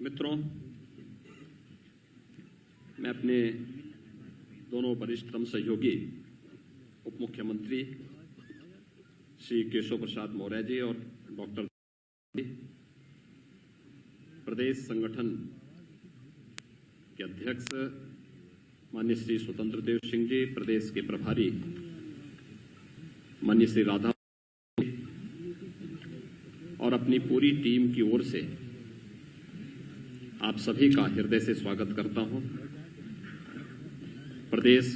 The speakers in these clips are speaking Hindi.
मित्रों, मैं अपने दोनों वरिष्ठतम सहयोगी उप मुख्यमंत्री श्री केशव प्रसाद मौर्य जी और डॉक्टर प्रदेश संगठन के अध्यक्ष माननीय श्री स्वतंत्र देव सिंह जी, प्रदेश के प्रभारी माननीय श्री राधा और अपनी पूरी टीम की ओर से आप सभी का हृदय से स्वागत करता हूं। प्रदेश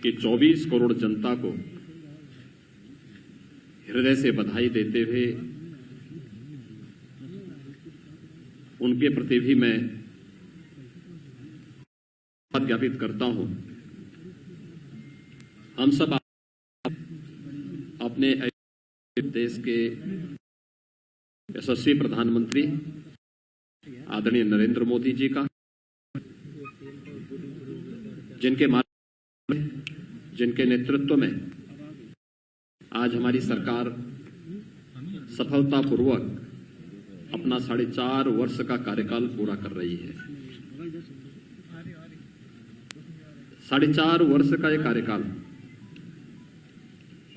की 24 करोड़ जनता को हृदय से बधाई देते हुए उनके प्रति भी मैं धन्यवाद ज्ञापित करता हूं। हम सब अपने देश के यशस्वी प्रधानमंत्री आदरणीय नरेंद्र मोदी जी का, जिनके नेतृत्व में आज हमारी सरकार सफलतापूर्वक अपना 4.5 वर्ष का कार्यकाल पूरा कर रही है। 4.5 वर्ष का यह कार्यकाल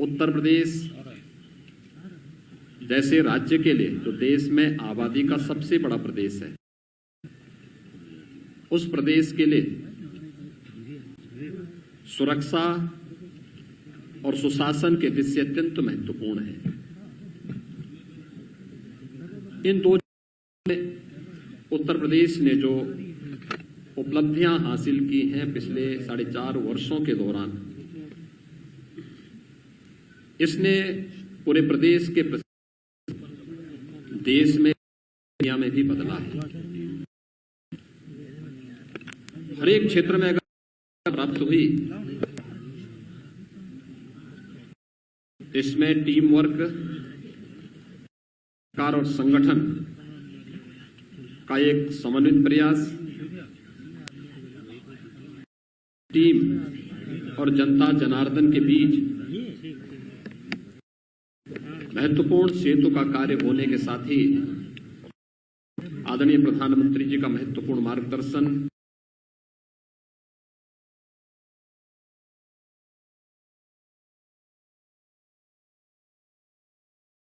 उत्तर प्रदेश जैसे राज्य के लिए, जो देश में आबादी का सबसे बड़ा प्रदेश है, उस प्रदेश के लिए सुरक्षा और सुशासन के दृष्टि अत्यंत महत्वपूर्ण है। इन दो उत्तर प्रदेश ने जो उपलब्धियां हासिल की हैं पिछले 4.5 वर्षों के दौरान, इसने पूरे प्रदेश के देश में, दुनिया में भी बदला है। हर एक क्षेत्र में अगर प्राप्त हुई, इसमें टीम वर्क सरकार और संगठन का एक समन्वित प्रयास, टीम और जनता जनार्दन के बीच महत्वपूर्ण सेतु का कार्य होने के साथ ही आदरणीय प्रधानमंत्री जी का महत्वपूर्ण मार्गदर्शन,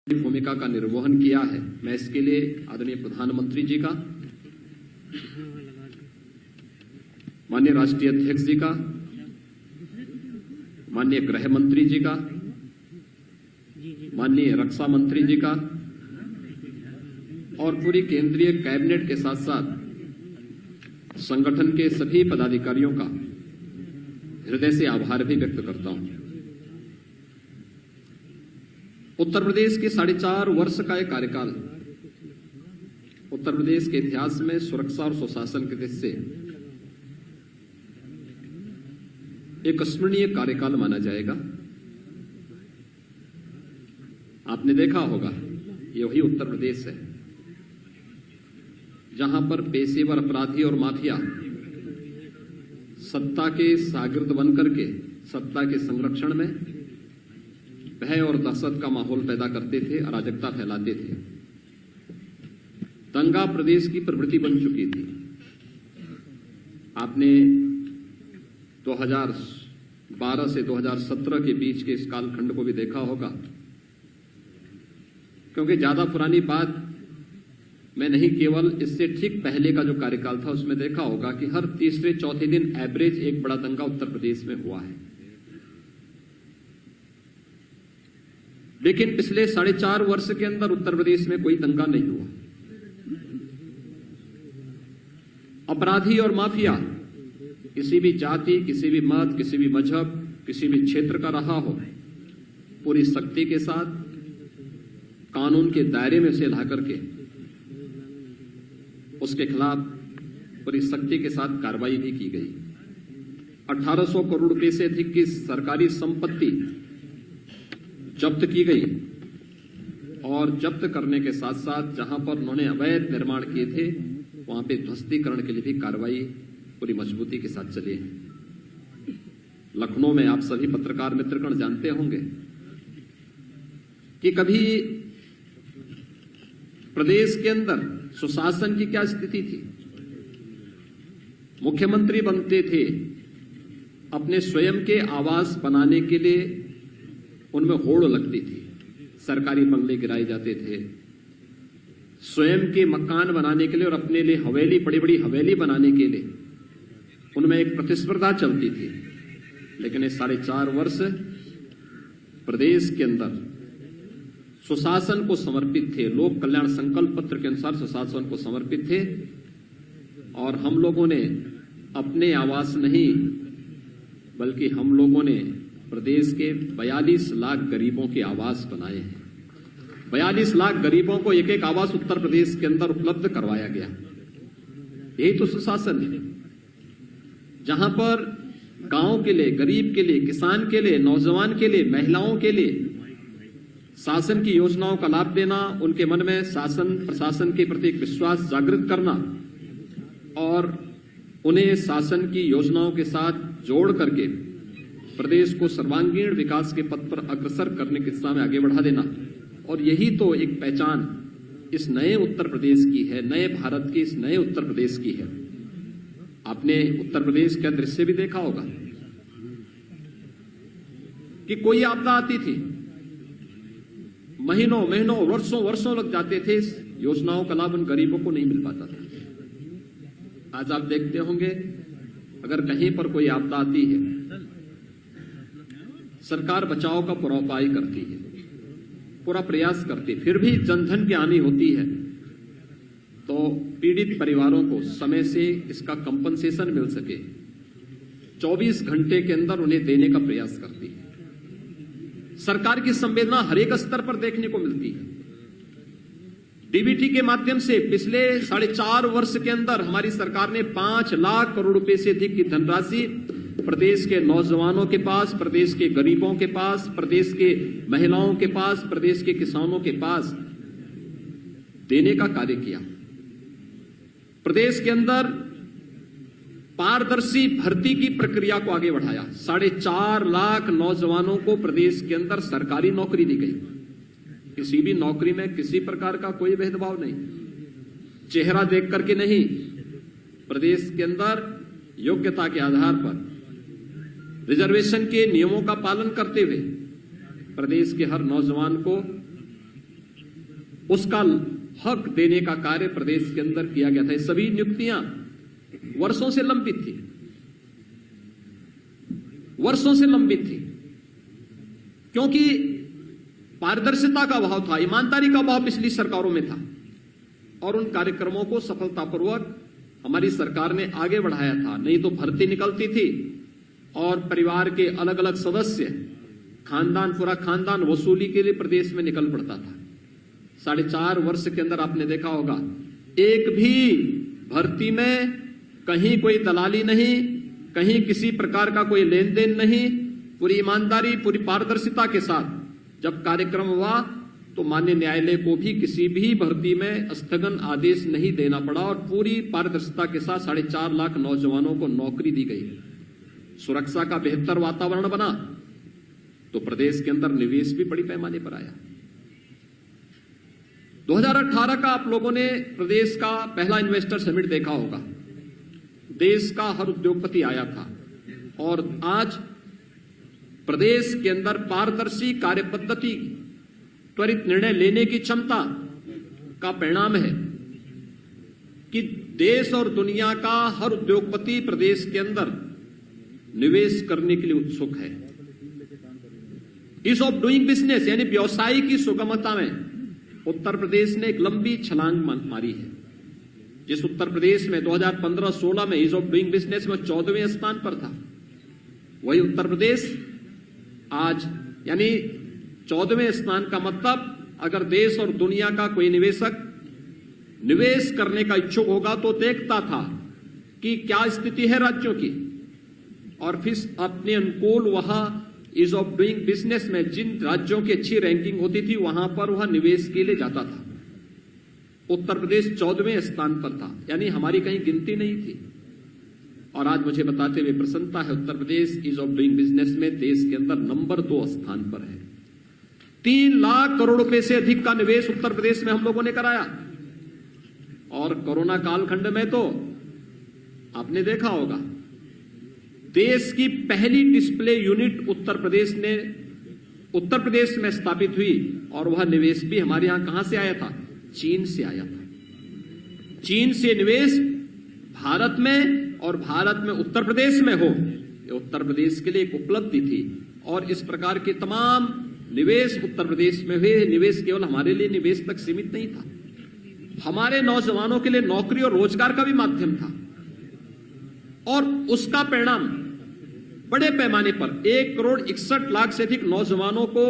भूमिका का निर्वहन किया है। मैं इसके लिए आदरणीय प्रधानमंत्री जी का, माननीय राष्ट्रीय अध्यक्ष जी का, माननीय गृह मंत्री जी का, माननीय रक्षा मंत्री जी का और पूरी केंद्रीय कैबिनेट के साथ साथ संगठन के सभी पदाधिकारियों का हृदय से आभार भी व्यक्त करता हूं। उत्तर प्रदेश के 4.5 वर्ष का यह कार्यकाल उत्तर प्रदेश के इतिहास में सुरक्षा और सुशासन के दृष्टि से एक स्मरणीय कार्यकाल माना जाएगा। आपने देखा होगा, ये वही उत्तर प्रदेश है जहां पर पेशेवर अपराधी और माफिया सत्ता के शागिर्द बनकर के सत्ता के संरक्षण में भय और दहशत का माहौल पैदा करते थे, अराजकता फैलाते थे। दंगा प्रदेश की प्रवृत्ति बन चुकी थी। आपने 2012 से 2017 के बीच के इस कालखंड को भी देखा होगा, क्योंकि ज्यादा पुरानी बात मैं नहीं, केवल इससे ठीक पहले का जो कार्यकाल था उसमें देखा होगा कि हर तीसरे चौथे दिन एवरेज एक बड़ा दंगा उत्तर प्रदेश में हुआ है। लेकिन पिछले 4.5 वर्ष के अंदर उत्तर प्रदेश में कोई दंगा नहीं हुआ। अपराधी और माफिया किसी भी जाति, किसी भी मत, किसी भी मजहब, किसी भी क्षेत्र का रहा हो, पूरी सख्ती के साथ कानून के दायरे में से ला करके उसके खिलाफ पूरी सख्ती के साथ कार्रवाई भी की गई। 1800 करोड़ रुपए से अधिक की सरकारी संपत्ति जब्त की गई और जब्त करने के साथ साथ जहां पर उन्होंने अवैध निर्माण किए थे वहां पे ध्वस्तीकरण के लिए भी कार्रवाई पूरी मजबूती के साथ चली है। लखनऊ में आप सभी पत्रकार मित्रगण जानते होंगे कि कभी प्रदेश के अंदर सुशासन की क्या स्थिति थी। मुख्यमंत्री बनते थे, अपने स्वयं के आवास बनाने के लिए उनमें होड़ लगती थी, सरकारी बंगले गिराए जाते थे। स्वयं के मकान बनाने के लिए और अपने लिए हवेली, बड़ी बड़ी हवेली बनाने के लिए उनमें एक प्रतिस्पर्धा चलती थी। लेकिन ये 4.5 वर्ष प्रदेश के अंदर सुशासन को समर्पित थे, लोक कल्याण संकल्प पत्र के अनुसार सुशासन को समर्पित थे। और हम लोगों ने अपने आवास नहीं, बल्कि हम लोगों ने प्रदेश के 42 लाख गरीबों के आवास बनाए हैं। 42 लाख गरीबों को एक एक आवास उत्तर प्रदेश के अंदर उपलब्ध करवाया गया। यही तो सुशासन है, जहां पर गांव के लिए, गरीब के लिए, किसान के लिए, नौजवान के लिए, महिलाओं के लिए शासन की योजनाओं का लाभ देना, उनके मन में शासन प्रशासन के प्रति एक विश्वास जागृत करना और उन्हें शासन की योजनाओं के साथ जोड़ करके प्रदेश को सर्वांगीण विकास के पथ पर अग्रसर करने की दिशा में आगे बढ़ा देना। और यही तो एक पहचान इस नए उत्तर प्रदेश की है, नए भारत की, इस नए उत्तर प्रदेश की है। आपने उत्तर प्रदेश का दृश्य भी देखा होगा कि कोई आपदा आती थी, महीनों महीनों, वर्षों वर्षों लग जाते थे, इस योजनाओं का लाभ उन गरीबों को नहीं मिल पाता था। आज आप देखते होंगे, अगर कहीं पर कोई आपदा आती है, सरकार बचाव का पूरा उपाय करती है, पूरा प्रयास करती है, फिर भी जनधन की हानि होती है तो पीड़ित परिवारों को समय से इसका कंपनसेशन मिल सके, 24 घंटे के अंदर उन्हें देने का प्रयास करती है। सरकार की संवेदना हर एक स्तर पर देखने को मिलती है। डीबीटी के माध्यम से पिछले 4.5 वर्ष के अंदर हमारी सरकार ने 5 लाख करोड़ रुपए से अधिक की धनराशि प्रदेश के नौजवानों के पास, प्रदेश के गरीबों के पास, प्रदेश के महिलाओं के पास, प्रदेश के किसानों के पास देने का कार्य किया। प्रदेश के अंदर पारदर्शी भर्ती की प्रक्रिया को आगे बढ़ाया। 4.5 लाख नौजवानों को प्रदेश के अंदर सरकारी नौकरी दी गई। किसी भी नौकरी में किसी प्रकार का कोई भेदभाव नहीं, चेहरा देख करके नहीं, प्रदेश के अंदर योग्यता के आधार पर रिजर्वेशन के नियमों का पालन करते हुए प्रदेश के हर नौजवान को उसका हक देने का कार्य प्रदेश के अंदर किया गया था। ये सभी नियुक्तियां वर्षों से लंबित थी, वर्षों से लंबित थी, क्योंकि पारदर्शिता का अभाव था, ईमानदारी का अभाव पिछली सरकारों में था। और उन कार्यक्रमों को सफलतापूर्वक हमारी सरकार ने आगे बढ़ाया था। नहीं तो भर्ती निकलती थी और परिवार के अलग अलग सदस्य, खानदान, पूरा खानदान वसूली के लिए प्रदेश में निकल पड़ता था। 4.5 वर्ष के अंदर आपने देखा होगा, एक भी भर्ती में कहीं कोई दलाली नहीं, कहीं किसी प्रकार का कोई लेन देन नहीं, पूरी ईमानदारी, पूरी पारदर्शिता के साथ जब कार्यक्रम हुआ तो माननीय न्यायालय को भी किसी भी भर्ती में स्थगन आदेश नहीं देना पड़ा और पूरी पारदर्शिता के साथ 4.5 लाख नौजवानों को नौकरी दी गई। सुरक्षा का बेहतर वातावरण बना तो प्रदेश के अंदर निवेश भी बड़ी पैमाने पर आया। 2018 का आप लोगों ने प्रदेश का पहला इन्वेस्टर समिट देखा होगा। देश का हर उद्योगपति आया था और आज प्रदेश के अंदर पारदर्शी कार्य पद्धति, त्वरित निर्णय लेने की क्षमता का परिणाम है कि देश और दुनिया का हर उद्योगपति प्रदेश के अंदर निवेश करने के लिए उत्सुक है। ईज ऑफ डूइंग बिजनेस यानी व्यवसाय की सुगमता में उत्तर प्रदेश ने एक लंबी छलांग मारी है। जिस उत्तर प्रदेश में 2015-16 में ईज ऑफ डूइंग बिजनेस में 14वें स्थान पर था, वही उत्तर प्रदेश आज यानी 14वें स्थान का मतलब अगर देश और दुनिया का कोई निवेशक निवेश करने का इच्छुक होगा तो देखता था कि क्या स्थिति है राज्यों की और फिर अपने अनुकूल वहां ईज ऑफ डूइंग बिजनेस में जिन राज्यों की अच्छी रैंकिंग होती थी वहां पर वह निवेश के लिए जाता था। उत्तर प्रदेश 14वें स्थान पर था, यानी हमारी कहीं गिनती नहीं थी। और आज मुझे बताते हुए प्रसन्नता है, Uttar Pradesh ease of doing business में देश के अंदर नंबर 2 स्थान पर है। 3 लाख करोड़ रुपए से अधिक का निवेश उत्तर प्रदेश में हम लोगों ने कराया। और कोरोना कालखंड में तो आपने देखा होगा, देश की पहली डिस्प्ले यूनिट उत्तर प्रदेश में स्थापित हुई, और वह निवेश भी हमारे यहां कहां से आया था? चीन से आया था। चीन से निवेश भारत में, और भारत में उत्तर प्रदेश में हो, ये उत्तर प्रदेश के लिए एक उपलब्धि थी। और इस प्रकार के तमाम निवेश उत्तर प्रदेश में हुए। निवेश केवल हमारे लिए निवेश तक सीमित नहीं था, हमारे नौजवानों के लिए नौकरी और रोजगार का भी माध्यम था। और उसका परिणाम बड़े पैमाने पर 1,61,00,000 से अधिक नौजवानों को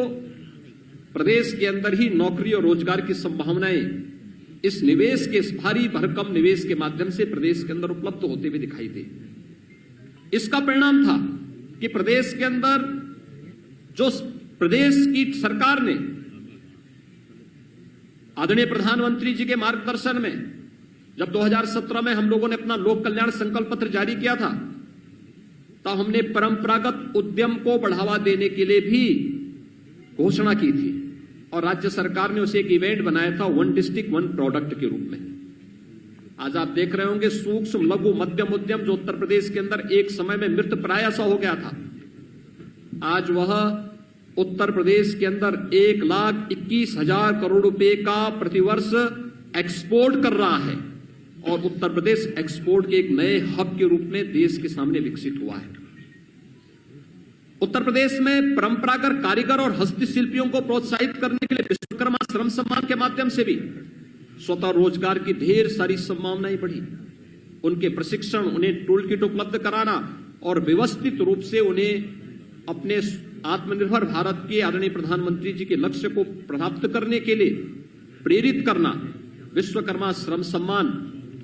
प्रदेश के अंदर ही नौकरी और रोजगार की संभावनाएं इस निवेश के, इस भारी भरकम निवेश के माध्यम से प्रदेश के अंदर उपलब्ध होते हुए दिखाई दे। इसका परिणाम था कि प्रदेश के अंदर जो प्रदेश की सरकार ने आदरणीय प्रधानमंत्री जी के मार्गदर्शन में जब 2017 में हम लोगों ने अपना लोक कल्याण संकल्प पत्र जारी किया था, तब हमने परंपरागत उद्यम को बढ़ावा देने के लिए भी घोषणा की थी, और राज्य सरकार ने उसे एक इवेंट बनाया था, वन डिस्ट्रिक्ट वन प्रोडक्ट के रूप में। आज आप देख रहे होंगे सूक्ष्म लघु मध्यम उद्यम जो उत्तर प्रदेश के अंदर एक समय में मृत प्राय सा हो गया था, आज वह उत्तर प्रदेश के अंदर 1,21,000 करोड़ रुपए का प्रतिवर्ष एक्सपोर्ट कर रहा है, और उत्तर प्रदेश एक्सपोर्ट के एक नए हब के रूप में देश के सामने विकसित हुआ है। उत्तर प्रदेश में परंपरागत कारीगर और हस्तशिल्पियों को प्रोत्साहित करने के लिए विश्वकर्मा श्रम सम्मान के माध्यम से भी स्वतः रोजगार की ढेर सारी संभावनाएं बढ़ी। उनके प्रशिक्षण, उन्हें टूल किट उपलब्ध कराना और व्यवस्थित रूप से उन्हें अपने आत्मनिर्भर भारत के आदरणीय प्रधानमंत्री जी के लक्ष्य को प्राप्त करने के लिए प्रेरित करना, विश्वकर्मा श्रम सम्मान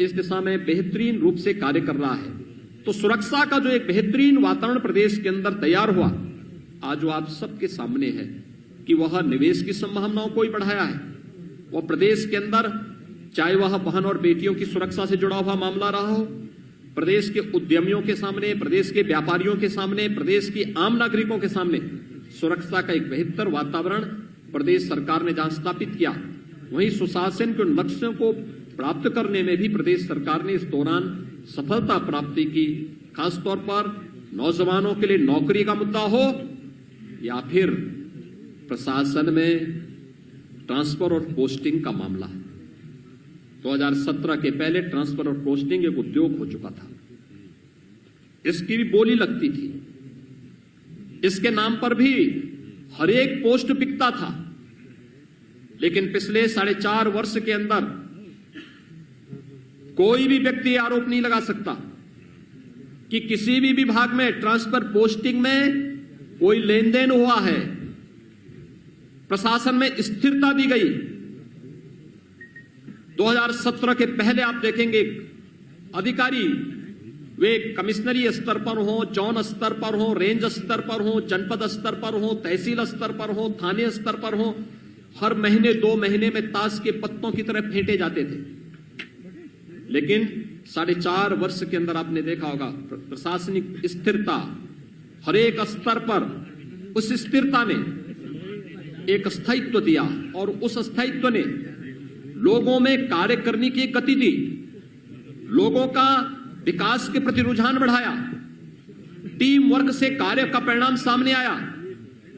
इस दिशा में बेहतरीन रूप से कार्य कर रहा है। तो सुरक्षा का जो एक बेहतरीन वातावरण प्रदेश के अंदर तैयार हुआ, आज वो आप सबके सामने है कि वह निवेश की संभावनाओं को ही बढ़ाया है। वह प्रदेश के अंदर, चाहे वह बहन और बेटियों की सुरक्षा से जुड़ा हुआ मामला रहा हो, प्रदेश के उद्यमियों के सामने, प्रदेश के व्यापारियों के सामने, प्रदेश की आम नागरिकों के सामने सुरक्षा का एक बेहतर वातावरण प्रदेश सरकार ने जहां स्थापित किया, वहीं सुशासन के लक्ष्यों को प्राप्त करने में भी प्रदेश सरकार ने इस दौरान सफलता प्राप्ति की। खासतौर पर नौजवानों के लिए नौकरी का मुद्दा हो या फिर प्रशासन में ट्रांसफर और पोस्टिंग का मामला। 2017 के पहले ट्रांसफर और पोस्टिंग एक उद्योग हो चुका था, इसकी भी बोली लगती थी, इसके नाम पर भी हर एक पोस्ट बिकता था। लेकिन पिछले 4.5 वर्ष के अंदर कोई भी व्यक्ति आरोप नहीं लगा सकता कि किसी भी विभाग में ट्रांसफर पोस्टिंग में कोई लेन देन हुआ है। प्रशासन में स्थिरता दी गई। 2017 के पहले आप देखेंगे अधिकारी वे कमिश्नरी स्तर पर हो, जोन स्तर पर हो, रेंज स्तर पर हो, जनपद स्तर पर हो, तहसील स्तर पर हो, थाने स्तर पर हो, हर महीने 2 महीने में ताश के पत्तों की तरह फेंटे जाते थे। लेकिन 4.5 वर्ष के अंदर आपने देखा होगा प्रशासनिक स्थिरता हर एक स्तर पर, उस स्थिरता ने एक स्थायित्व दिया और उस स्थायित्व ने लोगों में कार्य करने की गति दी, लोगों का विकास के प्रति रुझान बढ़ाया, टीम वर्क से कार्य का परिणाम सामने आया।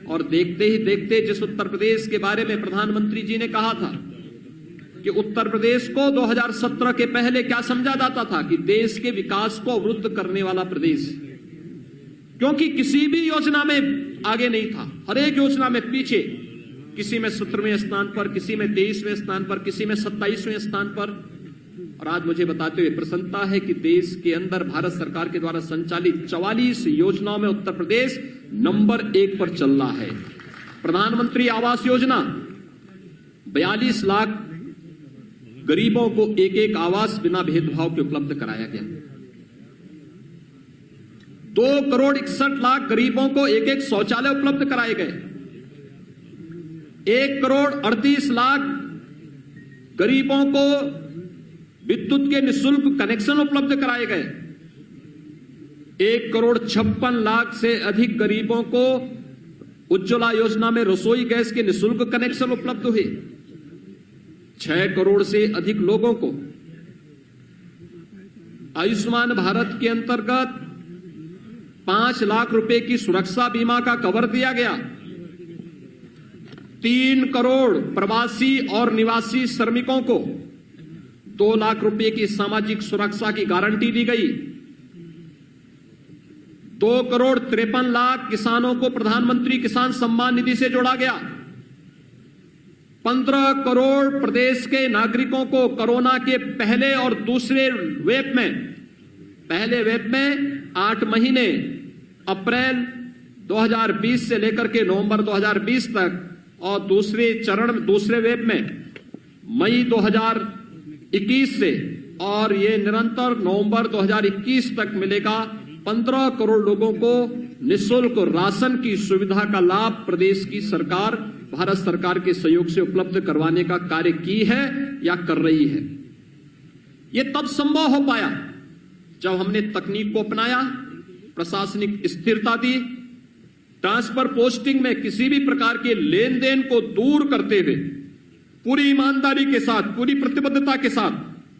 और देखते ही देखते जिस उत्तर प्रदेश के बारे में प्रधानमंत्री जी ने कहा था कि उत्तर प्रदेश को 2017 के पहले क्या समझा जाता था कि देश के विकास को अवरुद्ध करने वाला प्रदेश, क्योंकि किसी भी योजना में आगे नहीं था, हर एक योजना में पीछे, किसी में 17वें स्थान पर, किसी में 23वें स्थान पर, किसी में 27वें स्थान पर। और आज मुझे बताते हुए प्रसन्नता है कि देश के अंदर भारत सरकार के द्वारा संचालित 44 योजनाओं में उत्तर प्रदेश नंबर 1 पर चल रहा है। प्रधानमंत्री आवास योजना 42 लाख गरीबों को एक आवास बिना भेदभाव के उपलब्ध कराया गया। 2,61,00,000 गरीबों को एक शौचालय उपलब्ध कराए गए। 1,38,00,000 गरीबों को विद्युत के निःशुल्क कनेक्शन उपलब्ध कराए गए। 1,56,00,000 से अधिक गरीबों को उज्ज्वला योजना में रसोई गैस के निःशुल्क कनेक्शन उपलब्ध हुए। 6 करोड़ से अधिक लोगों को आयुष्मान भारत के अंतर्गत 5 लाख रुपए की सुरक्षा बीमा का कवर दिया गया। 3 करोड़ प्रवासी और निवासी श्रमिकों को 2 लाख रुपए की सामाजिक सुरक्षा की गारंटी दी गई। 2 करोड़ 53 लाख किसानों को प्रधानमंत्री किसान सम्मान निधि से जोड़ा गया। 15 करोड़ प्रदेश के नागरिकों को कोरोना के पहले और दूसरे वेव में, पहले वेव में 8 महीने अप्रैल 2020 से लेकर के नवंबर 2020 तक और दूसरे चरण दूसरे वेव में मई 2021 से और ये निरंतर नवंबर 2021 तक मिलेगा। 15 करोड़ लोगों को निःशुल्क राशन की सुविधा का लाभ प्रदेश की सरकार भारत सरकार के सहयोग से उपलब्ध करवाने का कार्य की है या कर रही है। यह तब संभव हो पाया जब हमने तकनीक को अपनाया, प्रशासनिक स्थिरता दी, ट्रांसफर पोस्टिंग में किसी भी प्रकार के लेन देन को दूर करते हुए पूरी ईमानदारी के साथ, पूरी प्रतिबद्धता के साथ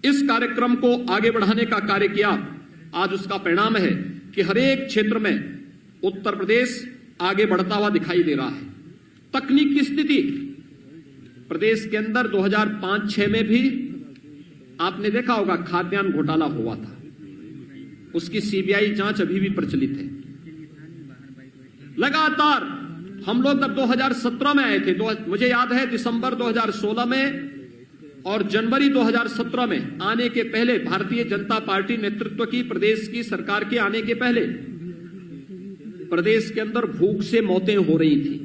इस कार्यक्रम को आगे बढ़ाने का कार्य किया। आज उसका परिणाम है कि हर एक क्षेत्र में उत्तर प्रदेश आगे बढ़ता हुआ दिखाई दे रहा है। तकनीक की स्थिति प्रदेश के अंदर 2005-6 में भी आपने देखा होगा खाद्यान्न घोटाला हुआ था, उसकी सीबीआई जांच अभी भी प्रचलित है। लगातार हम लोग जब 2017 में आए थे, मुझे याद है दिसंबर 2016 में और जनवरी 2017 में आने के पहले, भारतीय जनता पार्टी नेतृत्व की प्रदेश की सरकार के आने के पहले प्रदेश के अंदर भूख से मौतें हो रही थी।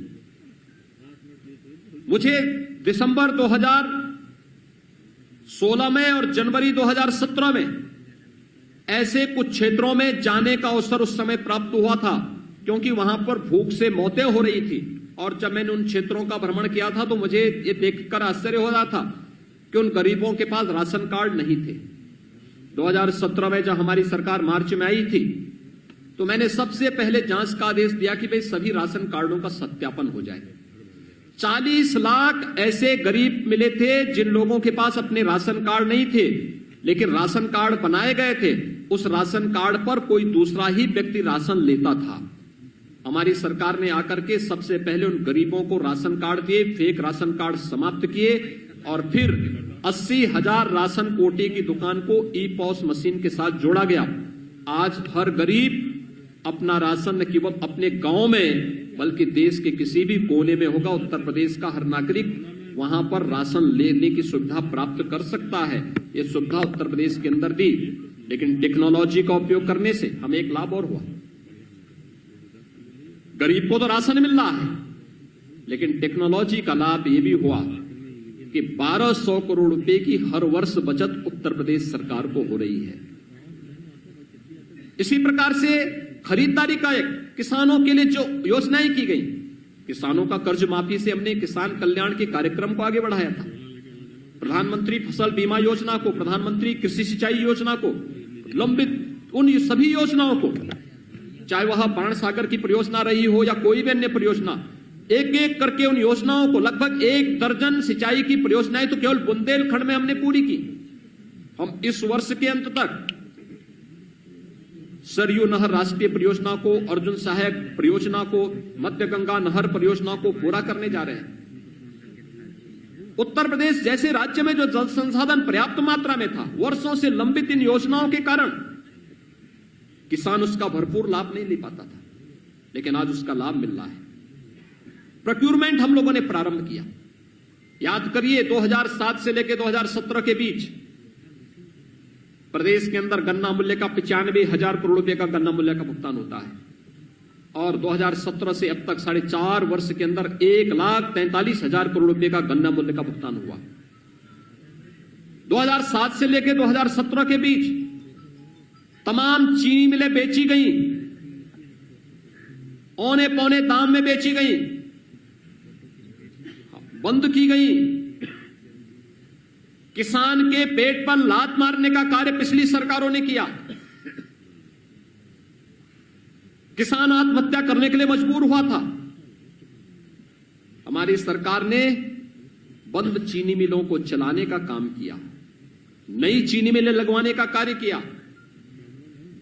मुझे दिसंबर 2016 में और जनवरी 2017 में ऐसे कुछ क्षेत्रों में जाने का अवसर उस समय प्राप्त हुआ था, क्योंकि वहां पर भूख से मौतें हो रही थी। और जब मैंने उन क्षेत्रों का भ्रमण किया था तो मुझे ये देखकर आश्चर्य हो रहा था कि उन गरीबों के पास राशन कार्ड नहीं थे। 2017 में जब हमारी सरकार मार्च में आई थी तो मैंने सबसे पहले जांच का आदेश दिया कि भाई सभी राशन कार्डों का सत्यापन हो जाए। 40 लाख ऐसे गरीब मिले थे जिन लोगों के पास अपने राशन कार्ड नहीं थे, लेकिन राशन कार्ड बनाए गए थे। उस राशन कार्ड पर कोई दूसरा ही व्यक्ति राशन लेता था। हमारी सरकार ने आकर के सबसे पहले उन गरीबों को राशन कार्ड दिए, फेक राशन कार्ड समाप्त किए और फिर 80,000 राशन कोटे की दुकान को ई-पॉस मशीन के साथ जोड़ा गया। आज हर गरीब अपना राशन न केवल अपने गांव में बल्कि देश के किसी भी कोने में होगा, उत्तर प्रदेश का हर नागरिक वहां पर राशन लेने की सुविधा प्राप्त कर सकता है। ये सुविधा उत्तर प्रदेश के अंदर दी, लेकिन टेक्नोलॉजी का उपयोग करने से हमें एक लाभ और हुआ। गरीब को तो राशन मिल रहा है, लेकिन टेक्नोलॉजी का लाभ यह भी हुआ कि 1200 करोड़ रुपए की हर वर्ष बचत उत्तर प्रदेश सरकार को हो रही है। इसी प्रकार से खरीदारी का एक किसानों के लिए जो योजनाएं की गई, किसानों का कर्ज माफी से हमने किसान कल्याण के कार्यक्रम को आगे बढ़ाया था। प्रधानमंत्री फसल बीमा योजना को, प्रधानमंत्री कृषि सिंचाई योजना को, लंबित उन सभी योजनाओं को, चाहे वह बाण सागर की परियोजना रही हो या कोई भी अन्य परियोजना, एक एक करके उन योजनाओं को, लगभग 1 दर्जन सिंचाई की परियोजनाएं तो केवल बुंदेलखंड में हमने पूरी की। हम इस वर्ष के अंत तक सरयू नहर राष्ट्रीय परियोजना को, अर्जुन सहायक परियोजना को, मध्य गंगा नहर परियोजना को पूरा करने जा रहे हैं। उत्तर प्रदेश जैसे राज्य में जो जल संसाधन पर्याप्त मात्रा में था, वर्षों से लंबित इन योजनाओं के कारण किसान उसका भरपूर लाभ नहीं ले पाता था, लेकिन आज उसका लाभ मिल रहा है। प्रोक्यूरमेंट हम लोगों ने प्रारंभ किया। याद करिए 2007 से लेकर 2017 के बीच प्रदेश के अंदर गन्ना मूल्य का 95,000 करोड़ रुपए का गन्ना मूल्य का भुगतान होता है और 2017 से अब तक 4.5 वर्ष के अंदर 1,43,000 करोड़ रुपए का गन्ना मूल्य का भुगतान हुआ। 2007 से लेकर 2017 के बीच तमाम चीनी मिलें बेची गई, औने पौने दाम में बेची गई, बंद की गई। किसान के पेट पर लात मारने का कार्य पिछली सरकारों ने किया। किसान आत्महत्या करने के लिए मजबूर हुआ था। हमारी सरकार ने बंद चीनी मिलों को चलाने का काम किया, नई चीनी मिलें लगवाने का कार्य किया।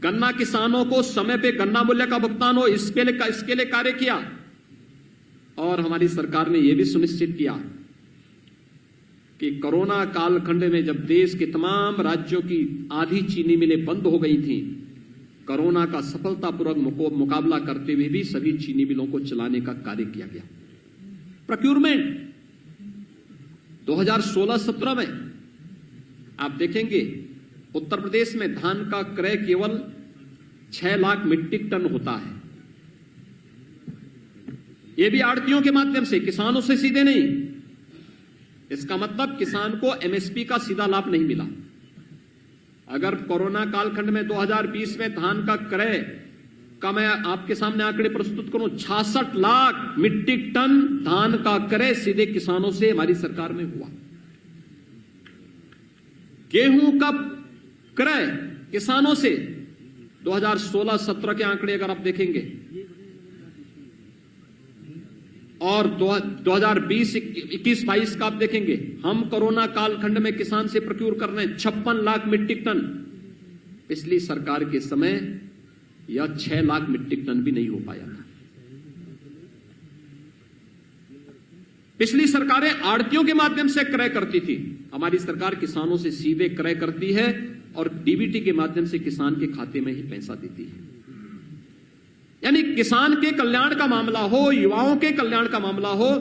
गन्ना किसानों को समय पे गन्ना मूल्य का भुगतान हो, इसके लिए कार्य किया। और हमारी सरकार ने यह भी सुनिश्चित किया कि कोरोना कालखंड में जब देश के तमाम राज्यों की आधी चीनी मिलें बंद हो गई थी, कोरोना का सफलतापूर्वक मुकाबला करते हुए भी सभी चीनी मिलों को चलाने का कार्य किया गया। प्रोक्यूरमेंट 2016-17 में आप देखेंगे उत्तर प्रदेश में धान का क्रय केवल 6 लाख मीट्रिक टन होता है। यह भी आड़तियों के माध्यम से, किसानों से सीधे नहीं। इसका मतलब किसान को एमएसपी का सीधा लाभ नहीं मिला। अगर कोरोना कालखंड में 2020 में धान का क्रय का मैं आपके सामने आंकड़े प्रस्तुत करूं, 66 लाख मीट्रिक टन धान का क्रय सीधे किसानों से हमारी सरकार में हुआ। गेहूं का क्रय किसानों से 2016-17 के आंकड़े अगर आप देखेंगे और 2020-21-22 का आप देखेंगे, हम कोरोना कालखंड में किसान से प्रोक्यूर कर रहे हैं 56 लाख मीट्रिक टन। पिछली सरकार के समय यह 6 लाख मीट्रिक टन भी नहीं हो पाया था। पिछली सरकारें आड़तियों के माध्यम से क्रय करती थी, हमारी सरकार किसानों से सीधे क्रय करती है और डीबीटी के माध्यम से किसान के खाते में ही पैसा देती है। यानी किसान के कल्याण का मामला हो, युवाओं के कल्याण का मामला हो,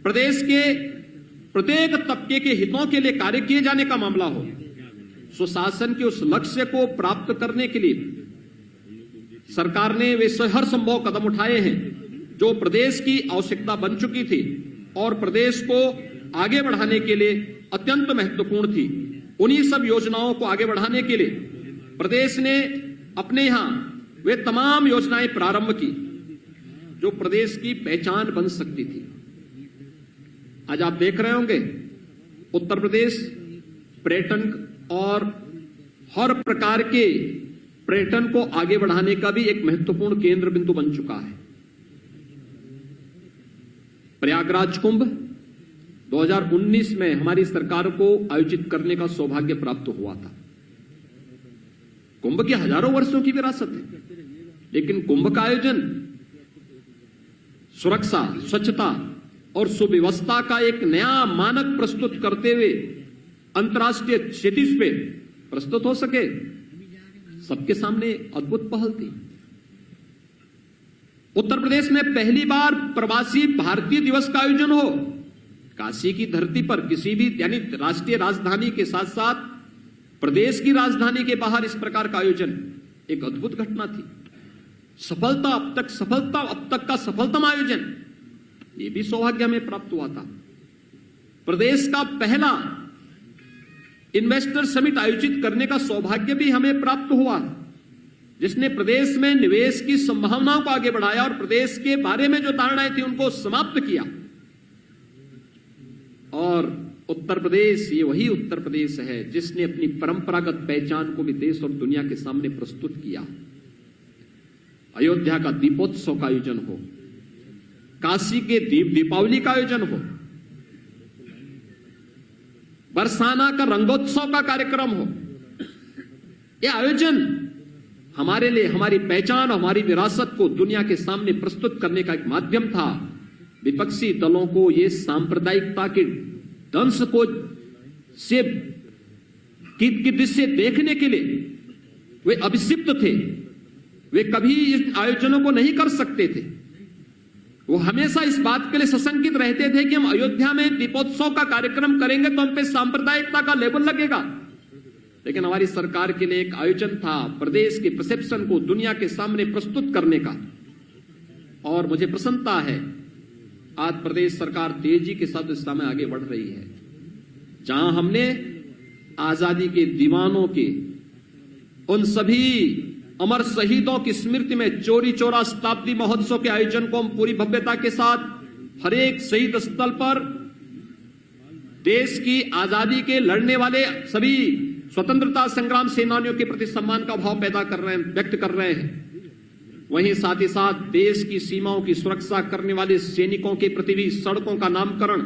प्रदेश के प्रत्येक तबके के हितों के लिए कार्य किए जाने का मामला हो, सुशासन के उस लक्ष्य को प्राप्त करने के लिए सरकार ने वे हर संभव कदम उठाए हैं जो प्रदेश की आवश्यकता बन चुकी थी और प्रदेश को आगे बढ़ाने के लिए अत्यंत महत्वपूर्ण थी। उन्हीं सब योजनाओं को आगे बढ़ाने के लिए प्रदेश ने अपने यहां वे तमाम योजनाएं प्रारंभ की जो प्रदेश की पहचान बन सकती थी। आज आप देख रहे होंगे उत्तर प्रदेश पर्यटन और हर प्रकार के पर्यटन को आगे बढ़ाने का भी एक महत्वपूर्ण केंद्र बिंदु बन चुका है। प्रयागराज कुंभ 2019 में हमारी सरकार को आयोजित करने का सौभाग्य प्राप्त हुआ था। कुंभ की हजारों वर्षों की विरासत है, लेकिन कुंभ का आयोजन सुरक्षा, स्वच्छता और सुव्यवस्था का एक नया मानक प्रस्तुत करते हुए अंतर्राष्ट्रीय क्षितिज पे प्रस्तुत हो सके, सबके सामने अद्भुत पहल थी। उत्तर प्रदेश में पहली बार प्रवासी भारतीय दिवस का आयोजन हो, काशी की धरती पर किसी भी यानी राष्ट्रीय राजधानी के साथ साथ प्रदेश की राजधानी के बाहर इस प्रकार का आयोजन एक अद्भुत घटना थी। सफलता अब तक का सफलतम आयोजन, ये भी सौभाग्य हमें प्राप्त हुआ था। प्रदेश का पहला इन्वेस्टर समिट आयोजित करने का सौभाग्य भी हमें प्राप्त हुआ, जिसने प्रदेश में निवेश की संभावनाओं को आगे बढ़ाया और प्रदेश के बारे में जो धारणाएं थी उनको समाप्त किया। और उत्तर प्रदेश, ये वही उत्तर प्रदेश है जिसने अपनी परंपरागत पहचान को भी देश और दुनिया के सामने प्रस्तुत किया। अयोध्या का दीपोत्सव का आयोजन हो, काशी के दीपावली का आयोजन हो, बरसाना का रंगोत्सव का कार्यक्रम हो, यह आयोजन हमारे लिए हमारी पहचान, हमारी विरासत को दुनिया के सामने प्रस्तुत करने का एक माध्यम था। विपक्षी दलों को ये सांप्रदायिकता के दंश को से की दृष्टि से देखने के लिए वे अभिषिक्त थे। वे कभी इन आयोजनों को नहीं कर सकते थे। वो हमेशा इस बात के लिए सशंकित रहते थे कि हम अयोध्या में दीपोत्सव का कार्यक्रम करेंगे तो हम पे सांप्रदायिकता का लेबल लगेगा। लेकिन हमारी सरकार के लिए एक आयोजन था प्रदेश के परसेप्शन को दुनिया के सामने प्रस्तुत करने का, और मुझे प्रसन्नता है आज प्रदेश सरकार तेजी के साथ इस समय आगे बढ़ रही है। जहां हमने आजादी के दीवानों के उन सभी अमर शहीदों की स्मृति में चौरी चौरा शताब्दी महोत्सव के आयोजन को हम पूरी भव्यता के साथ हर एक शहीद स्थल पर देश की आजादी के लड़ने वाले सभी स्वतंत्रता संग्राम सेनानियों के प्रति सम्मान का भाव व्यक्त कर रहे हैं। वहीं साथ ही साथ देश की सीमाओं की सुरक्षा करने वाले सैनिकों के प्रति भी सड़कों का नामकरण,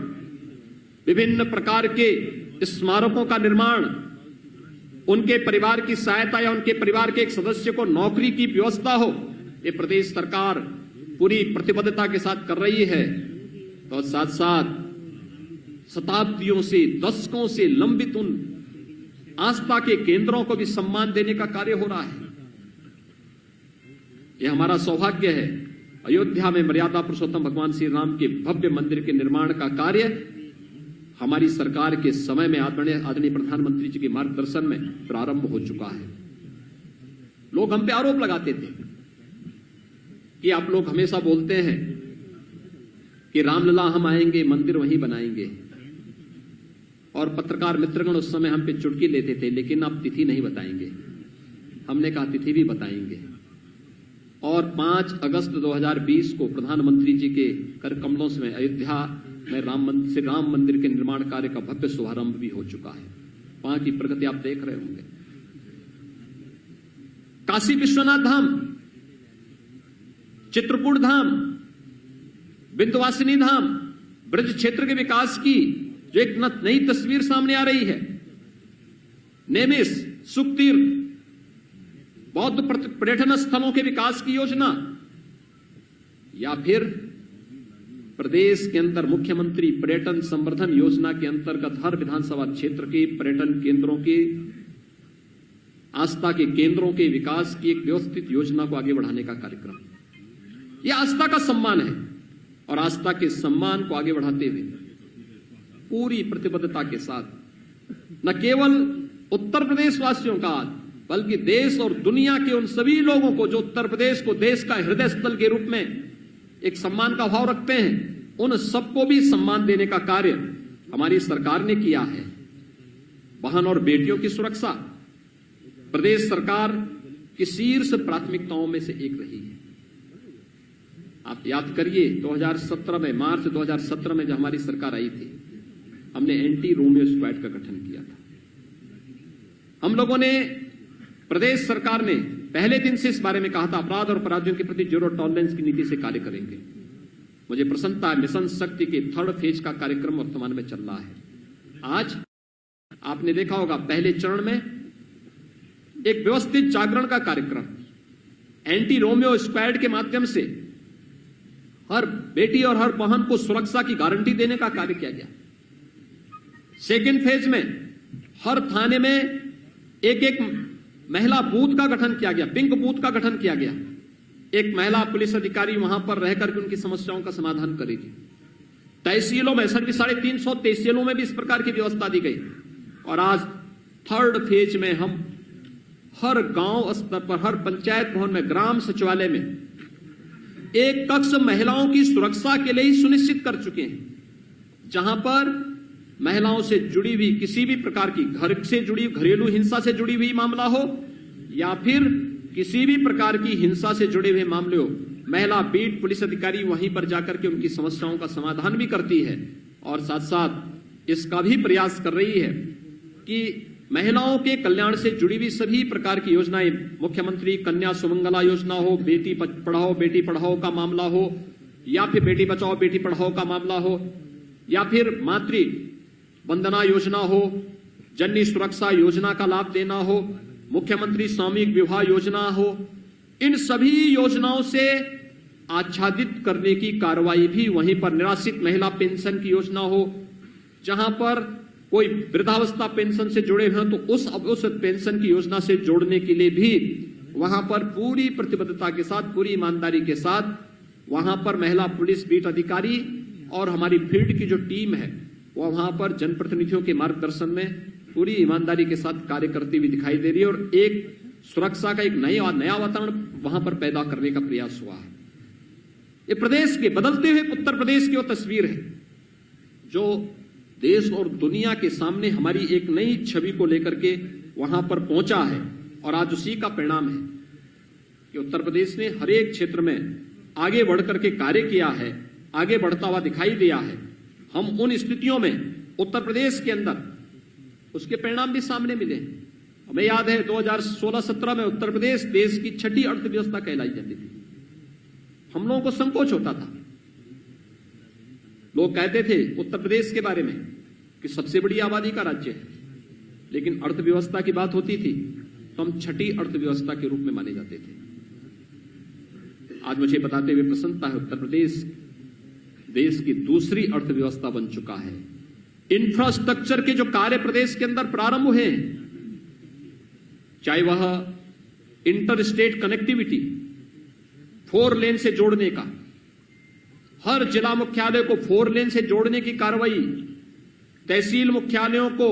विभिन्न प्रकार के स्मारकों का निर्माण उनके परिवार की सहायता या उनके परिवार के एक सदस्य को नौकरी की व्यवस्था हो, ये प्रदेश सरकार पूरी प्रतिबद्धता के साथ कर रही है। तो साथ साथ शताब्दियों से, दशकों से लंबित उन आस्था के केंद्रों को भी सम्मान देने का कार्य हो रहा है। यह हमारा सौभाग्य है। अयोध्या में मर्यादा पुरुषोत्तम भगवान श्री राम के भव्य मंदिर के निर्माण का कार्य हमारी सरकार के समय में आदरणीय प्रधानमंत्री जी के मार्गदर्शन में प्रारंभ हो चुका है। लोग हम पे आरोप लगाते थे कि आप लोग हमेशा बोलते हैं कि रामलला हम आएंगे, मंदिर वहीं बनाएंगे, और पत्रकार मित्रगण उस समय हम पे चुटकी लेते थे, लेकिन आप तिथि नहीं बताएंगे। हमने कहा तिथि भी बताएंगे, और 5 अगस्त 2020 को प्रधानमंत्री जी के कर कमलों में अयोध्या में राम मंदिर के निर्माण कार्य का भव्य शुभारंभ भी हो चुका है। वहां की प्रगति आप देख रहे होंगे। काशी विश्वनाथ धाम, चित्रकूट धाम, विंध्यवासिनी धाम, ब्रज क्षेत्र के विकास की जो एक नई तस्वीर सामने आ रही है, नेमिस, सुखतीर्थ, बौद्ध पर्यटन स्थलों के विकास की योजना, या फिर प्रदेश के अंदर मुख्यमंत्री पर्यटन संवर्धन योजना के अंतर्गत हर विधानसभा क्षेत्र के पर्यटन केंद्रों के, आस्था के केंद्रों के विकास की एक व्यवस्थित योजना को आगे बढ़ाने का कार्यक्रम। यह आस्था का सम्मान है, और आस्था के सम्मान को आगे बढ़ाते हुए पूरी प्रतिबद्धता के साथ न केवल उत्तर प्रदेश वासियों का, बल्कि देश और दुनिया के उन सभी लोगों को जो उत्तर प्रदेश को देश का हृदय स्थल के रूप में एक सम्मान का भाव रखते हैं, उन सबको भी सम्मान देने का कार्य हमारी सरकार ने किया है। बहन और बेटियों की सुरक्षा प्रदेश सरकार की शीर्ष प्राथमिकताओं में से एक रही है। आप याद करिए 2017 में, मार्च 2017 में जब हमारी सरकार आई थी, हमने एंटी रोमियो स्क्वाड का गठन किया था। हम लोगों ने, प्रदेश सरकार ने पहले दिन से इस बारे में कहा था, अपराध और अपराधियों के प्रति जीरो टॉलरेंस की नीति से कार्य करेंगे। मुझे प्रसन्नता है, मिशन शक्ति के 3rd फेज का कार्यक्रम वर्तमान में चल रहा है। आज आपने देखा होगा, पहले चरण में एक व्यवस्थित जागरण का कार्यक्रम एंटी रोमियो स्क्वाड के माध्यम से हर बेटी और हर बहन को सुरक्षा की गारंटी देने का कार्य किया गया। 2nd फेज में हर थाने में एक महिला बूथ का गठन किया गया, पिंक बूथ का गठन किया गया। एक महिला पुलिस अधिकारी वहां पर रहकर के उनकी समस्याओं का समाधान करेगी। तहसीलों में 350 तहसीलों में भी इस प्रकार की व्यवस्था दी गई। और आज 3rd फेज में हम हर गांव स्तर पर, हर पंचायत भवन में, ग्राम सचिवालय में एक कक्ष महिलाओं की सुरक्षा के लिए ही सुनिश्चित कर चुके हैं, जहां पर महिलाओं से जुड़ी हुई किसी भी प्रकार की, घर से जुड़ी, घरेलू हिंसा से जुड़ी हुई मामला हो या फिर किसी भी प्रकार की हिंसा से जुड़े हुए मामले हो, महिला बीट पुलिस अधिकारी वहीं पर जाकर के उनकी समस्याओं का समाधान भी करती है। और साथ साथ इसका भी प्रयास कर रही है कि महिलाओं के कल्याण से जुड़ी हुई सभी प्रकार की योजनाएं, मुख्यमंत्री कन्या सुमंगला योजना हो, बेटी पढ़ाओ बेटी पढ़ाओ का मामला हो, या फिर बेटी बचाओ बेटी पढ़ाओ का मामला हो, या फिर मातृ वंदना योजना हो, जननी सुरक्षा योजना का लाभ देना हो, मुख्यमंत्री सामूहिक विवाह योजना हो, इन सभी योजनाओं से आच्छादित करने की कार्रवाई भी वहीं पर, निराश्रित महिला पेंशन की योजना हो, जहां पर कोई वृद्धावस्था पेंशन से जुड़े हुए हैं तो उस पेंशन की योजना से जोड़ने के लिए भी वहां पर पूरी प्रतिबद्धता के साथ, पूरी ईमानदारी के साथ वहां पर महिला पुलिस बीट अधिकारी और हमारी फील्ड की जो टीम है वो वहां पर जनप्रतिनिधियों के मार्गदर्शन में पूरी ईमानदारी के साथ कार्य करती हुई दिखाई दे रही है। और एक सुरक्षा का एक नया वातावरण वहां पर पैदा करने का प्रयास हुआ है। ये प्रदेश के, बदलते हुए उत्तर प्रदेश की वो तस्वीर है जो देश और दुनिया के सामने हमारी एक नई छवि को लेकर के वहां पर पहुंचा है। और आज उसी का परिणाम है कि उत्तर प्रदेश ने हर एक क्षेत्र में आगे बढ़कर के कार्य किया है, आगे बढ़ता हुआ दिखाई दिया है। हम उन स्थितियों में उत्तर प्रदेश के अंदर उसके परिणाम भी सामने मिले। हमें याद है 2016-17 में उत्तर प्रदेश देश की 6ठी अर्थव्यवस्था कहलाई जाती थी। हम लोगों को संकोच होता था, लोग कहते थे उत्तर प्रदेश के बारे में कि सबसे बड़ी आबादी का राज्य है, लेकिन अर्थव्यवस्था की बात होती थी तो हम छठी अर्थव्यवस्था के रूप में माने जाते थे। आज मुझे बताते हुए प्रसन्नता है, उत्तर प्रदेश देश की दूसरी अर्थव्यवस्था बन चुका है। इंफ्रास्ट्रक्चर के जो कार्य प्रदेश के अंदर प्रारंभ हुए हैं, चाहे वह इंटर स्टेट कनेक्टिविटी 4 लेन से जोड़ने का, हर जिला मुख्यालय को 4 लेन से जोड़ने की कार्रवाई, तहसील मुख्यालयों को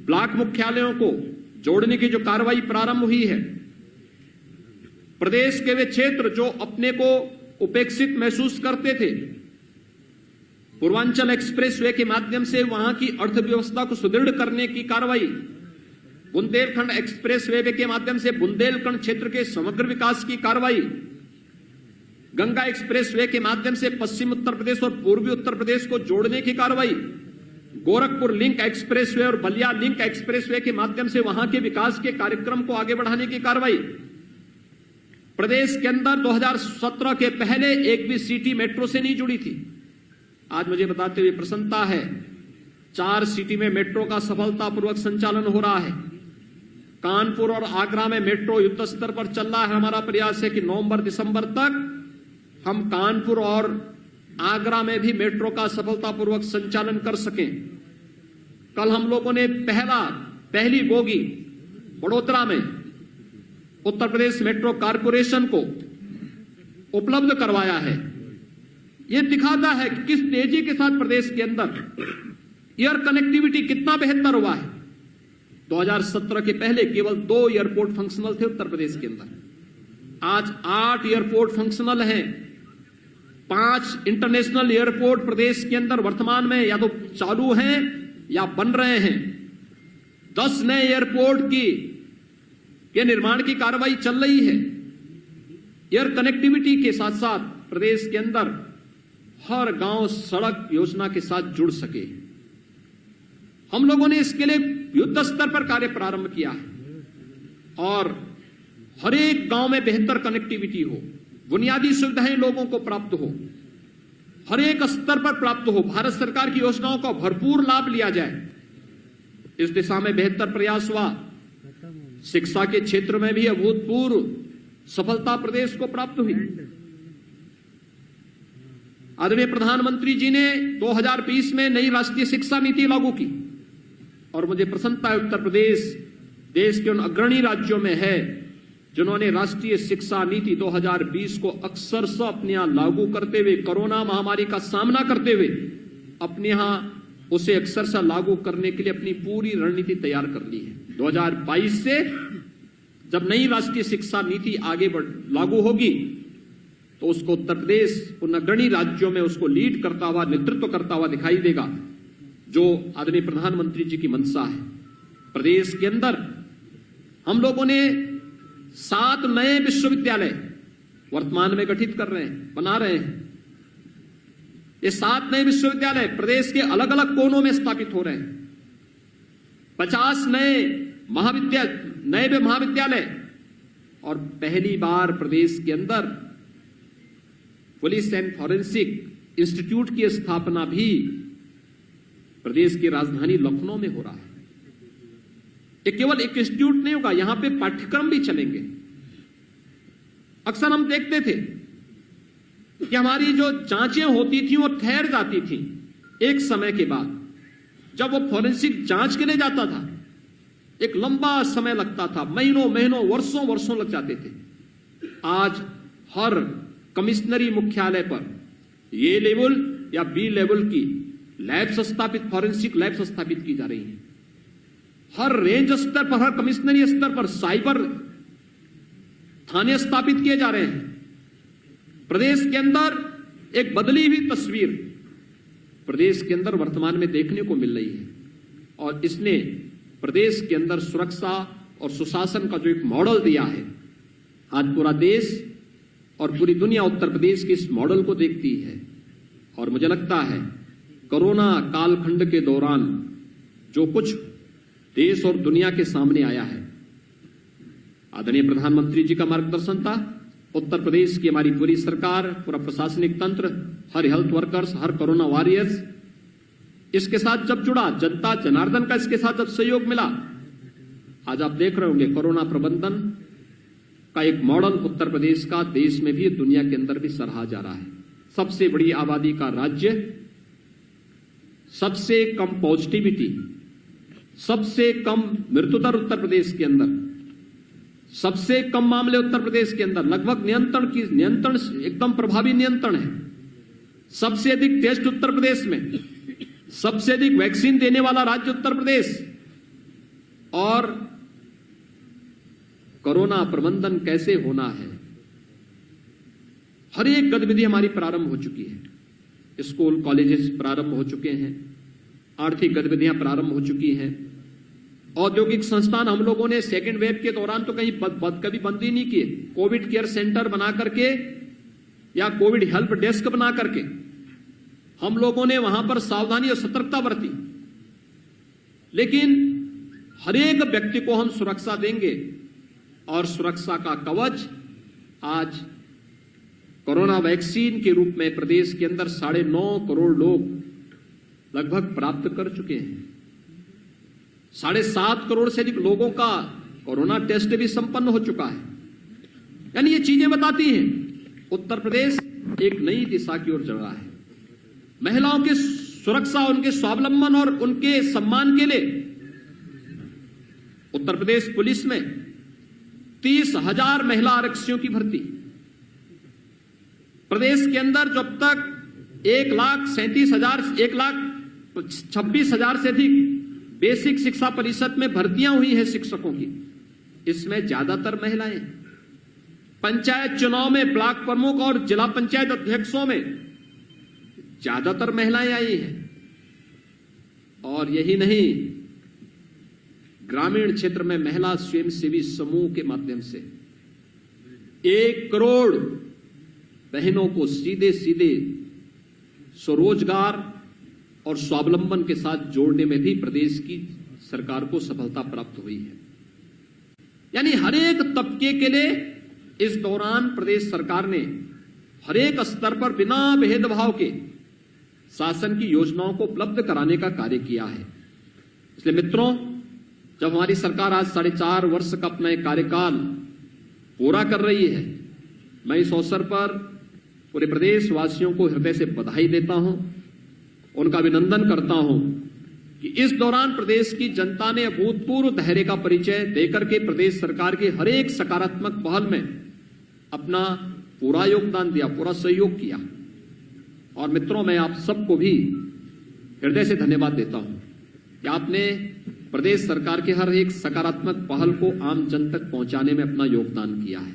ब्लॉक मुख्यालयों को जोड़ने की जो कार्रवाई प्रारंभ हुई है, प्रदेश के वे क्षेत्र जो अपने को उपेक्षित महसूस करते थे, पूर्वांचल एक्सप्रेसवे के माध्यम से वहां की अर्थव्यवस्था को सुदृढ़ करने की कार्रवाई, बुंदेलखंड एक्सप्रेसवे के माध्यम से बुंदेलखंड क्षेत्र के समग्र विकास की कार्रवाई, गंगा एक्सप्रेसवे के माध्यम से पश्चिम उत्तर प्रदेश और पूर्वी उत्तर प्रदेश को जोड़ने की कार्रवाई, गोरखपुर लिंक एक्सप्रेसवे और बलिया लिंक एक्सप्रेसवे के माध्यम से वहां के विकास के कार्यक्रम को आगे बढ़ाने की कार्रवाई, प्रदेश के अंदर 2017 के पहले एक भी सिटी मेट्रो से नहीं जुड़ी थी। आज मुझे बताते हुए प्रसन्नता है, 4 सिटी में मेट्रो का सफलतापूर्वक संचालन हो रहा है। कानपुर और आगरा में मेट्रो युद्ध स्तर पर चल रहा है। हमारा प्रयास है कि नवंबर दिसंबर तक हम कानपुर और आगरा में भी मेट्रो का सफलतापूर्वक संचालन कर सकें। कल हम लोगों ने पहली बोगी बड़ोदरा में उत्तर प्रदेश मेट्रो कॉरपोरेशन को उपलब्ध करवाया है। यह दिखाता है कि किस तेजी के साथ प्रदेश के अंदर एयर कनेक्टिविटी कितना बेहतर हुआ है। 2017 के पहले केवल 2 एयरपोर्ट फंक्शनल थे उत्तर प्रदेश के अंदर, आज 8 एयरपोर्ट फंक्शनल हैं। 5 इंटरनेशनल एयरपोर्ट प्रदेश के अंदर वर्तमान में या तो चालू हैं या बन रहे हैं। 10 नए एयरपोर्ट के निर्माण की कार्रवाई चल रही है। एयर कनेक्टिविटी के साथ साथ प्रदेश के अंदर हर गांव सड़क योजना के साथ जुड़ सके। हम लोगों ने इसके लिए युद्ध स्तर पर कार्य प्रारंभ किया है और हर एक गांव में बेहतर कनेक्टिविटी हो, बुनियादी सुविधाएं लोगों को प्राप्त हो, हर एक स्तर पर प्राप्त हो, भारत सरकार की योजनाओं का भरपूर लाभ लिया जाए। इस दिशा में बेहतर प्रयास हुआ। शिक्षा के क्षेत्र में भी अभूतपूर्व सफलता प्रदेश को प्राप्त हुई। आदरणीय प्रधानमंत्री जी ने 2020 में नई राष्ट्रीय शिक्षा नीति लागू की और मुझे प्रसन्नता है, उत्तर प्रदेश देश के उन अग्रणी राज्यों में है जिन्होंने राष्ट्रीय शिक्षा नीति 2020 को अक्षरशः अपने यहां लागू करते हुए, कोरोना महामारी का सामना करते हुए अपने यहां उसे अक्षरशः लागू करने के लिए अपनी पूरी रणनीति तैयार कर ली है। 2022 से जब नई राष्ट्रीय शिक्षा नीति आगे लागू होगी तो उसको उत्तर प्रदेश उन अग्रणी राज्यों में उसको लीड करता हुआ, नेतृत्व करता हुआ दिखाई देगा, जो आदरणीय प्रधानमंत्री जी की मंशा है। प्रदेश के अंदर हम लोगों ने 7 नए विश्वविद्यालय वर्तमान में गठित कर रहे हैं, बना रहे हैं। ये 7 नए विश्वविद्यालय प्रदेश के अलग अलग कोनों में स्थापित हो रहे हैं। 50 नए महाविद्यालय और पहली बार प्रदेश के अंदर पुलिस एंड फॉरेंसिक इंस्टीट्यूट की स्थापना भी प्रदेश की राजधानी लखनऊ में हो रहा है। ये केवल एक इंस्टीट्यूट नहीं होगा, यहां पे पाठ्यक्रम भी चलेंगे। अक्सर हम देखते थे कि हमारी जो जांचें होती थी वो ठहर जाती थी एक समय के बाद। जब वो फॉरेंसिक जांच के लिए जाता था एक लंबा समय लगता था, महीनों वर्षों लग जाते थे। आज हर कमिश्नरी मुख्यालय पर ए लेवल या बी लेवल की लैब्स स्थापित, फॉरेंसिक लैब्स स्थापित की जा रही हैं। हर रेंज स्तर पर, हर कमिश्नरी स्तर पर साइबर थाने स्थापित किए जा रहे हैं। प्रदेश के अंदर एक बदली हुई तस्वीर प्रदेश के अंदर वर्तमान में देखने को मिल रही है और इसने प्रदेश के अंदर सुरक्षा और सुशासन का जो एक मॉडल दिया है, आज पूरा देश और पूरी दुनिया उत्तर प्रदेश के इस मॉडल को देखती है। और मुझे लगता है कोरोना कालखंड के दौरान जो कुछ देश और दुनिया के सामने आया है, आदरणीय प्रधानमंत्री जी का मार्गदर्शन था, उत्तर प्रदेश की हमारी पूरी सरकार, पूरा प्रशासनिक तंत्र, हर हेल्थ वर्कर्स, हर कोरोना वॉरियर्स इसके साथ जब जुड़ा, जनता जनार्दन का इसके साथ जब सहयोग मिला, आज आप देख रहे होंगे कोरोना प्रबंधन का एक मॉडल उत्तर प्रदेश का देश में भी, दुनिया के अंदर भी सराहा जा रहा है। सबसे बड़ी आबादी का राज्य, सबसे कम पॉजिटिविटी, सबसे कम मृत्यु दर उत्तर प्रदेश के अंदर, सबसे कम मामले उत्तर प्रदेश के अंदर, लगभग नियंत्रण एकदम प्रभावी नियंत्रण है। सबसे अधिक टेस्ट उत्तर प्रदेश में, सबसे अधिक वैक्सीन देने वाला राज्य उत्तर प्रदेश, और कोरोना प्रबंधन कैसे होना है, हर एक गतिविधि हमारी प्रारंभ हो चुकी है। स्कूल कॉलेजेस प्रारंभ हो चुके हैं, आर्थिक गतिविधियां प्रारंभ हो चुकी हैं, औद्योगिक संस्थान हम लोगों ने सेकेंड वेव के दौरान तो कहीं कभी बंद ही नहीं किए। कोविड केयर सेंटर बना करके या कोविड हेल्प डेस्क बना करके हम लोगों ने वहां पर सावधानी और सतर्कता बरती। लेकिन हर एक व्यक्ति को हम सुरक्षा देंगे, और सुरक्षा का कवच आज कोरोना वैक्सीन के रूप में प्रदेश के अंदर 9.5 करोड़ लोग लगभग प्राप्त कर चुके हैं। 7.5 करोड़ से अधिक लोगों का कोरोना टेस्ट भी संपन्न हो चुका है। यानी ये चीजें बताती हैं उत्तर प्रदेश एक नई दिशा की ओर चल रहा है। महिलाओं की सुरक्षा, उनके स्वावलंबन और उनके सम्मान के लिए उत्तर प्रदेश पुलिस में 30,000 महिला आरक्षियों की भर्ती। प्रदेश के अंदर जब तक 1,26,000 से अधिक बेसिक शिक्षा परिषद में भर्तियां हुई हैं शिक्षकों की, इसमें ज्यादातर महिलाएं। पंचायत चुनाव में ब्लॉक प्रमुख और जिला पंचायत अध्यक्षों में ज्यादातर महिलाएं आई हैं। और यही नहीं, ग्रामीण क्षेत्र में महिला स्वयंसेवी समूह के माध्यम से 1 करोड़ बहनों को सीधे सीधे स्वरोजगार और स्वावलंबन के साथ जोड़ने में भी प्रदेश की सरकार को सफलता प्राप्त हुई है। यानी हर एक तबके के लिए इस दौरान प्रदेश सरकार ने हर एक स्तर पर बिना भेदभाव के शासन की योजनाओं को उपलब्ध कराने का कार्य किया है। इसलिए मित्रों, जब हमारी सरकार आज 4.5 वर्ष का अपना एक कार्यकाल पूरा कर रही है, मैं इस अवसर पर पूरे प्रदेश वासियों को हृदय से बधाई देता हूं, उनका अभिनंदन करता हूं कि इस दौरान प्रदेश की जनता ने अभूतपूर्व धैर्य का परिचय देकर के प्रदेश सरकार की हर एक सकारात्मक पहल में अपना पूरा योगदान दिया, पूरा सहयोग किया। और मित्रों, मैं आप सबको भी हृदय से धन्यवाद देता हूं कि आपने प्रदेश सरकार के हर एक सकारात्मक पहल को आम जन तक पहुंचाने में अपना योगदान किया है।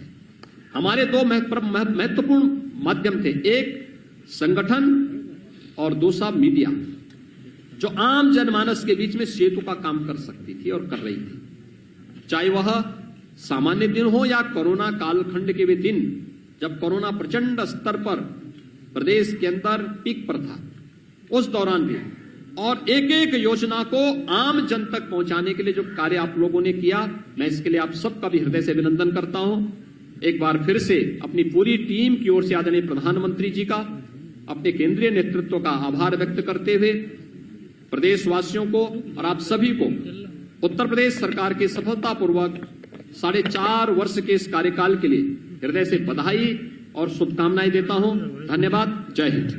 हमारे 2 महत्वपूर्ण माध्यम थे, एक संगठन और दूसरा मीडिया, जो आम जनमानस के बीच में सेतु का काम कर सकती थी और कर रही थी। चाहे वह सामान्य दिन हो या कोरोना कालखंड के वे दिन जब कोरोना प्रचंड स्तर पर प्रदेश के अंदर पीक पर था, उस दौरान भी, और एक एक योजना को आम जन तक पहुंचाने के लिए जो कार्य आप लोगों ने किया, मैं इसके लिए आप सबका भी हृदय से अभिनंदन करता हूं। एक बार फिर से अपनी पूरी टीम की ओर से आदरणीय प्रधानमंत्री जी का, अपने केंद्रीय नेतृत्व का आभार व्यक्त करते हुए प्रदेशवासियों को और आप सभी को उत्तर प्रदेश सरकार के सफलतापूर्वक 4.5 वर्ष के इस कार्यकाल के लिए हृदय से बधाई और शुभकामनाएं देता हूं। धन्यवाद। जय हिंद।